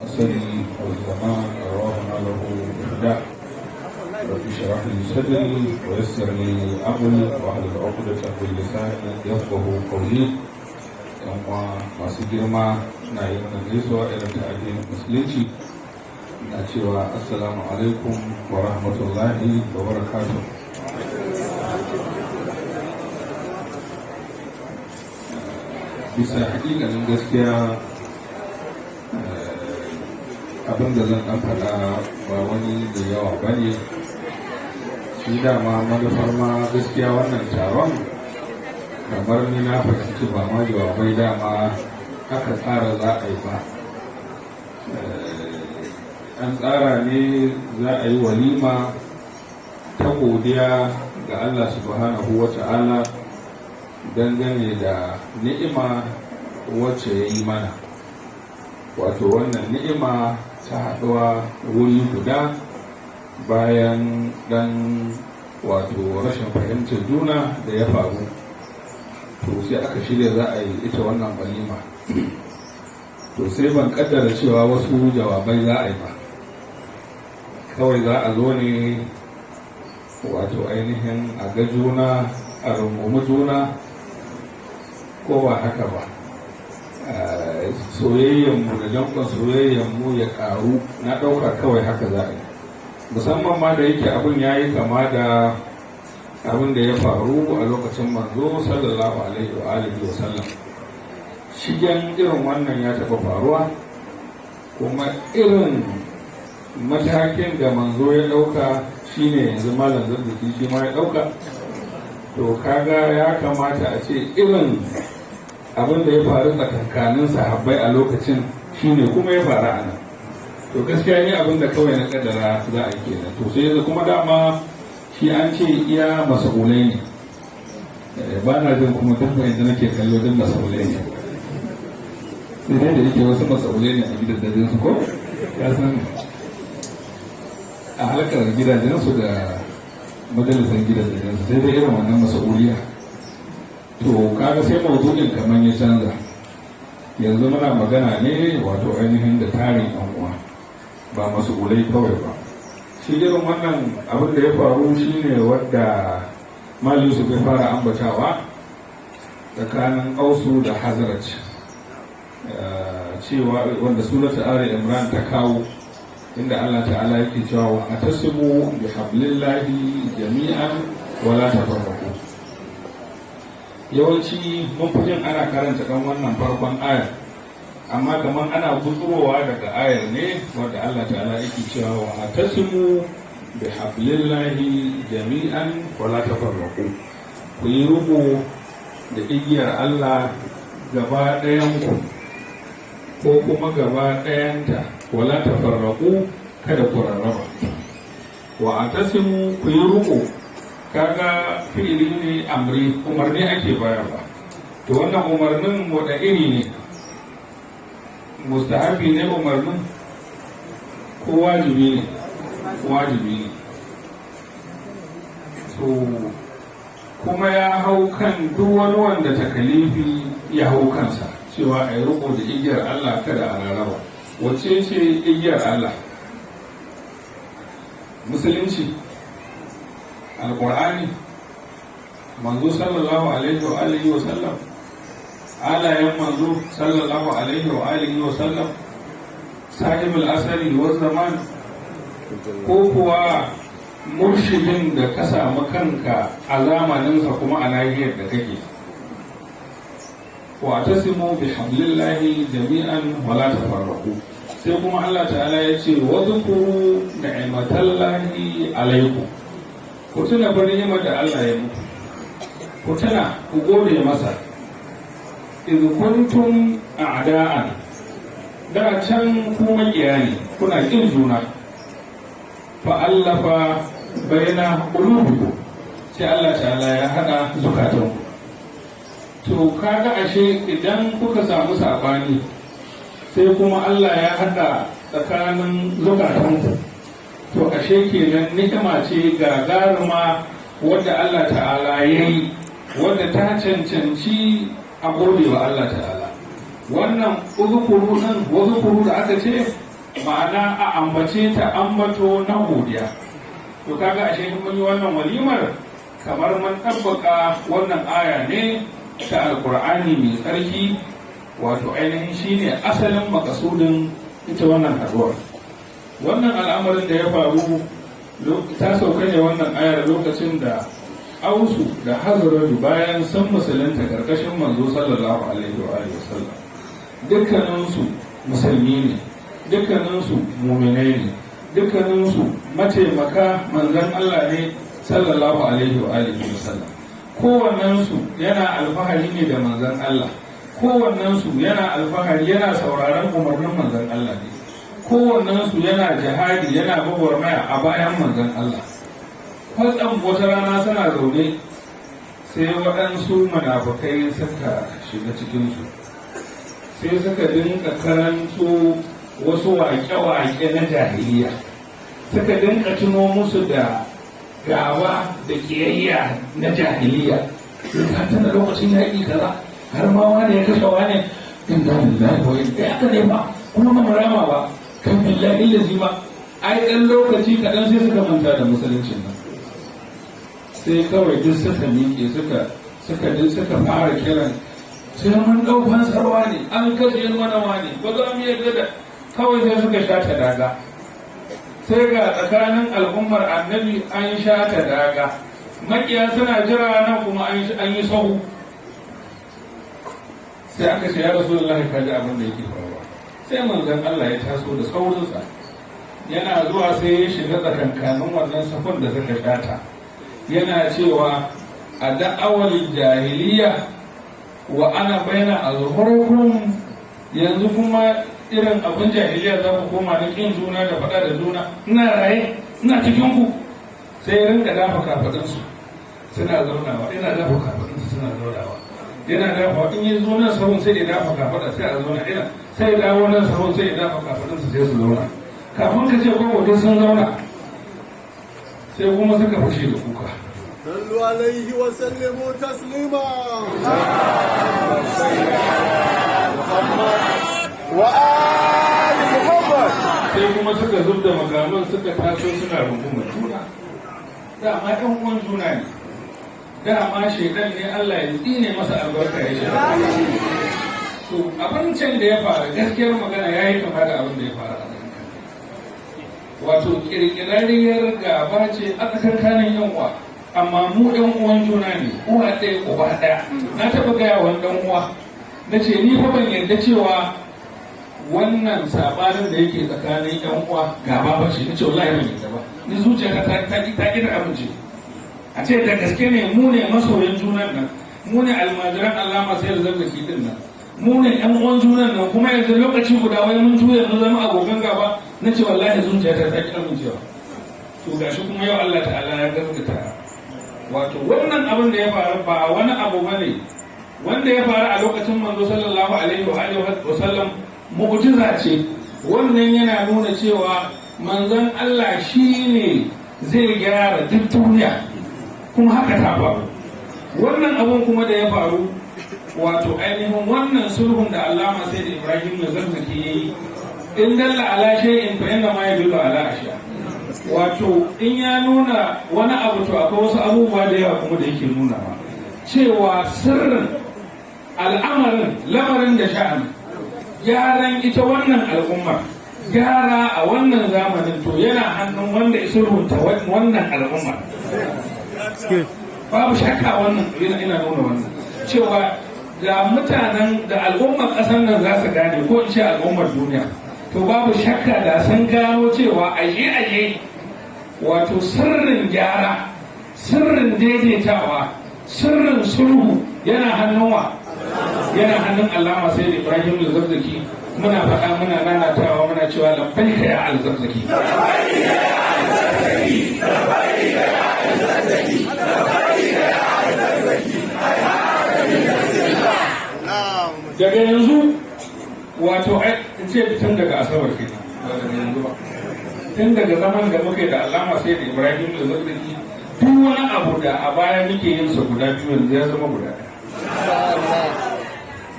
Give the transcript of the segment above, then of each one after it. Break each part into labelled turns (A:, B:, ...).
A: الأسري والزمان أراهنا له إهداء رب اشرح لي صدري ويسر لي أمري واحلل عقدة من لساني يفقه قولي masu girma na yi mana gaisuwa irin ta addinin musulunci na cewa assalamu alaikum wa rahmatullahi wa barakatuh. Bisa hakikalin gaskiya abin da zan ɗan faɗa ba wani da yawa ba ne, shi dama manufar ma gaskiya wannan taron kamar ni na fahimci ba ma jawabai dama aka tsara za a yi ba. An tsara ne za a yi walima ta godiya ga Allah subhanahu wa ta'ala dangane da ni'ima wacce ya yi mana, wato wannan ni'ima ta haɗuwa wuri guda bayan ɗan wato rashin fahimtar juna da ya faru, to sai aka shirya za a yi ita wannan walima. To sai ban kaddara cewa wasu jawabai za a yi ba, kawai za a zo ne wato ainihin a ga juna, a rungumi juna, ko ba haka ba, soyayyenmu da jamkon soyayyenmu ya karu. Na ɗauka kawai haka za a yi, musamman ma da yake abin ya yi kama da abin da ya faru a lokacin manzo sallallahu alaihi wa alihi wa sallam. Shigen irin wannan ya taɓa faruwa, kuma irin matakin da manzo ya ɗauka shine yanzu malam zazzaki shi ma ya ɗauka. To kaga ya kamata a ce irin abin da ya faru tsakankanin sahabbai a lokacin shine kuma ya faru a nan. To gaskiya ne abin da kawai na kaddara za a yi kenan. To sai yanzu kuma dama shi an ce iya masaulai ne, ba na jin kuma duk yanzu nake kallo duk masaulai ne, sai dai da yake wasu masaulai ne a gidajen su, ko ya san a halakar gidajen su da majalisar gidajen su, sai dai irin wannan masauliya. To kaga sai mawdu'in kamar ya canza, yanzu muna magana ne wato ainihin da tarin yan uwa, ba masaulai kawai ba. Shi irin wannan abin da ya faru shine wadda Malam Yusuf ya fara ambatawa tsakanin Ausu da Hazraj, cewa wanda suratul Ali Imran ta kawo, inda Allah ta'ala yake cewa wa atasimu bi hablillahi jami'an wa la tafarraqu. Yawanci mun fi jin ana karanta kan wannan farkon ayar, amma kamar ana gutsurowa daga ayar ne wadda Allah ta'ala yake cewa wa atasimu bi hablillahi jami'an wa la tafarraqu. Ku yi rubu da igiyar Allah gaba ɗayan ku, ko kuma gaba ɗayanta, wa la tafarraqu, kada ku rarraba. Wa atasimu, ku yi rubu, kaga fi'ili ne amri, umarni ake bayarwa. To wannan umarnin wada iri ne, mustahabi ne umarnin ko wajibi ne? Wajibi ne. So kuma ya hau kan duk wani wanda takalifi ya hau kansa, cewa a yi riko da igiyar Allah kada a rarraba. Wace ce igiyar Allah? Musulunci, alƙur'ani, manzo sallallahu alaihi wa alihi wa sallam, alayen manzo sallallahu alaihi wa alihi wa sallam, sahibul asari wa zaman, ko kuwa murshidin da ka samu kanka a zamaninsa kuma a nahiyar da kake. Wa tasimu bi hablillahi jami'an wa la tafarraqu. Sai kuma Allah ta'ala ya ce wa dhkuru ni'matallahi alaikum. Ku tuna fa ni'imar da Allah ya muku, ku tuna, ku gode masa. Idh kuntum a'da'an, da can ku makiya ne, kuna kin juna, fa'allafa baina qulubikum, sai Allah ta'ala ya hada zukatanku. To kaga ashe idan kuka samu sabani, sai kuma Allah ya hada tsakanin zukatanku, to ashe kenan ni'ima ce gagaruma wadda Allah ta'ala yayi, wadda ta cancanci a gode wa Allah ta'ala. Wannan uzukuru nan, wazukuru da aka ce ma'ana a ambace ta ambato na godiya. To kaga ashe mun yi wannan walimar kamar mun tabbaka wannan aya ne ta alkur'ani mai tsarki, wato ainihin shine asalin makasudin ita wannan haɗuwar. Wannan al'amarin da ya faru ta sauka ne wannan ayar lokacin da Ausu da Hazraju bayan sun musulunta karkashin manzo sallallahu alaihi wa sallam, dukkaninsu musulmi ne, dukkaninsu muminai ne, dukkaninsu mataimaka manzon Allah ne sallallahu alaihi wa sallam. Kowannensu yana alfahari ne da manzon Allah, kowannensu yana alfahari yana sauraron umarnin manzon Allah ne, kowannensu yana jihadi yana gwagwarmaya a bayan manzon Allah. Kwatsam wata rana suna zaune sai waɗansu munafukai suka shiga cikinsu, sai suka dinka karanto wasu waƙe-waƙe na jahiliya, suka dinka tuno musu da gaba da ƙiyayya na jahiliya. Ka tana lokacin yaƙi kaza har ma wane ya kashe wane, inna lillahi wa inna ilaihi raji'un ba kuma ba rama ba, kan billahi lazi ba. Ai ɗan lokaci kaɗan sai suka manta da musuluncin nan, sai kawai duk suka miƙe suka fara kiran sai mun ɗau fansarwa ne, an kashe mana ne, ba za mu yarda da. Kawai sai suka shata daga, sai ga tsakanin al'ummar annabi an shata daga, makiya suna jira nan kuma an yi sahu. Sai aka ce ya Rasulullahi kaji abin da yake faruwa. Sai manzon Allah ya taso da saurinsa, yana zuwa sai ya shiga tsakankanin wannan safon da suka shata, yana cewa a da'awar jahiliya wa ana baina azhurikum, yanzu kuma irin abin jahiliya za ku koma na kin juna da faɗa da juna, ina raye ina cikin ku. Sai rinka dafa kafadinsu suna zaunawa, ina dafa kafadinsu suna zaunawa, yana dafa in yi zo nan sahun sai ya dafa kafada sai a zauna, ina sai ya dawo nan sahun sai ya dafa kafadinsu sai su zauna. Kafin ka ce gwagwado sun zauna sai kuma suka fashe da kuka.
B: Sallu alaihi wa sallimu taslima. Wa ali Muhammad.
A: Sai kuma suka zub da makaman suka taso suna rungumar juna. Dama ɗan uwan juna ne. Dama shaidan ne Allah ya tsine masa albarka ya shiga. To abincin da ya fara gaskiyar magana ya yi kama da abin da ya fara a nan. Wato ƙirƙirarriyar gaba ce a tsakankanin yan uwa. Amma mu ɗan uwan juna ne, uwa ɗaya uba ɗaya. Na taɓa gaya wani ɗan uwa, na ce ni fa ban yarda cewa wannan sabanin da yake tsakanin yan uwa gaba ba ce. Na ce wallahi ban yarda ba, ni zuciya ta ƙi da amince. A ce da gaske ne mu ne masoyan junan nan, mu ne almajiran Allama sai da zazzaki din nan, mu ne yan uwan junan nan, kuma yanzu lokaci guda wai mun juya mun zama abokan gaba. Na ce wallahi zuciya ta ƙi amincewa. To gashi kuma yau Allah ta'ala ya gaskata. Wato wannan abin da ya faru ba wani abu bane wanda ya faru a lokacin manzo sallallahu alaihi wa sallam, mu'jiza ce. Wannan yana nuna cewa manzon Allah shine zai gyara duk duniya, kuma haka ta faru. Wannan abun kuma da ya faru, wato ainihin wannan sulhun da Allama sai da Ibrahim ya zazzaki yayi, in dalla ala shay'in fa inna ma yadullu ala ashiya. Wato in ya nuna wani abu to akwai wasu abubuwa da yawa kuma da yake nunawa cewa sirrin al'amarin lamarin da sha'ani gyaran ita wannan al'ummar, gyara a wannan zamanin to yana hannun wanda ya sulhunta wannan al'ummar. Babu shakka wannan ina nuna wannan cewa da mutanen da al'ummar ƙasar nan za su gane, ko in ce al'ummar duniya, to babu shakka da sun gano cewa aje wato sirrin gyara, sirrin daidaitawa, sirrin sulhu yana hannun wa? Yana hannun Allama sai da Ibrahim al-Zazzaki. Muna faɗa muna nanatawa muna cewa labbaika ya al-Zazzaki. Daga yanzu wato in ce tun daga asabar kenan, ba daga yanzu ba. Tun daga zaman da muke da Allama sai da Ibrahim da Zazzaki, duk wani abu da a baya muke yin sa guda biyu yanzu ya zama guda ɗaya.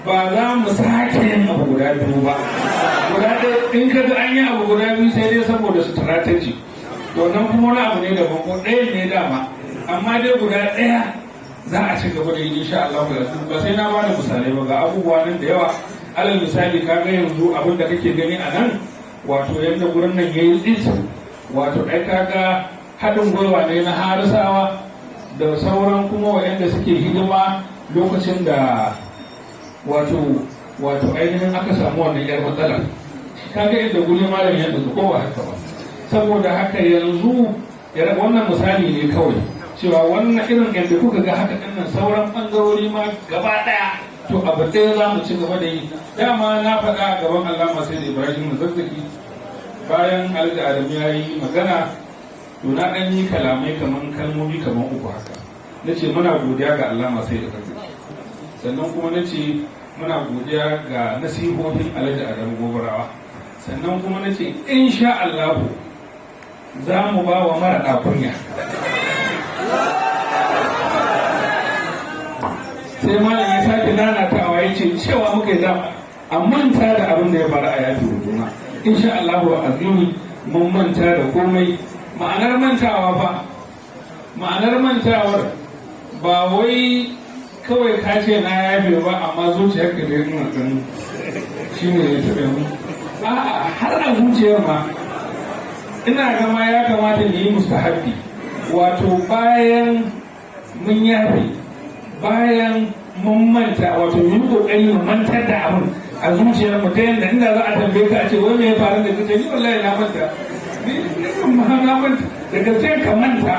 A: ba za mu sake yin abu guda biyu ba. Guda ɗaya in ka ga an yi abu guda biyu sai dai saboda strategy, to nan kuma wani abu ne da ko ɗaya ne dama, amma dai guda ɗaya za a ci gaba da yi insha Allah. Ba sai na bada misalai ba, ga abubuwa nan da yawa. Alal misali ka ga yanzu abin da kake gani a nan, wato yadda gurin nan ya yi tsit, wato ɗai ka ga haɗin gwiwa ne na harisawa da sauran kuma waɗanda suke hidima lokacin da wato ainihin aka samu wannan yar matsala. Ka ga yadda guri malam ya tsaye kowa haka ba. Saboda haka yanzu wannan misali ne kawai cewa wannan irin yadda kuka ga haka ɗin sauran ɓangarori ma gaba ɗaya to abu ɗaya za mu ci gaba da yi. Dama na faɗa a gaban Allama Sayyid Ibrahim Zazzaki bayan Alhaji Adamu ya yi magana, to na ɗan yi kalamai kalmomi kamar uku haka. Na ce muna godiya ga Allama Sayyid Zazzaki, sannan kuma na ce muna godiya ga nasihohin Alhaji Adamu Gobarawa, sannan kuma na ce insha Allah za mu ba wa mara ɗakunya. Sai malam ya sake nanatawa ya ce cewa muka yi a manta da abin da ya faru a yafi rujuna. Insha Allah wa azumi mun manta da komai. Ma'anar mantawa ba, ma'anar mantawar ba wai kawai ka ce na yafe ba amma zuciyar ka dai nuna kan shi ne ya taɓa mu. A'a, har a zuciyar ma ina gama ya kamata mu yi mustahabbi, wato bayan mun yafe, bayan mun manta, wato yi kokari mu mantar da abin a zuciyar mu ta yadda inda za a tambaye ka a ce wai me ya faru da kace ni wallahi na manta, ni ma na manta, daga sai ka manta.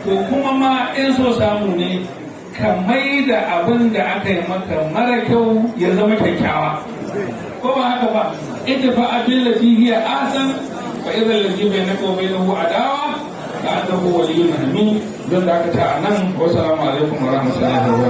A: To kuma ma in so samu ne ka mai da abin da aka yi maka mara kyau ya zama kyakkyawa, ko ba haka ba? Ita fa abin lati hiya asan fa idan lazi bainaka wa bainahu adawa ka annahu waliyyun hamim. Zan dakata a nan. Wassalamu alaikum wa rahmatullahi wa barakatuh.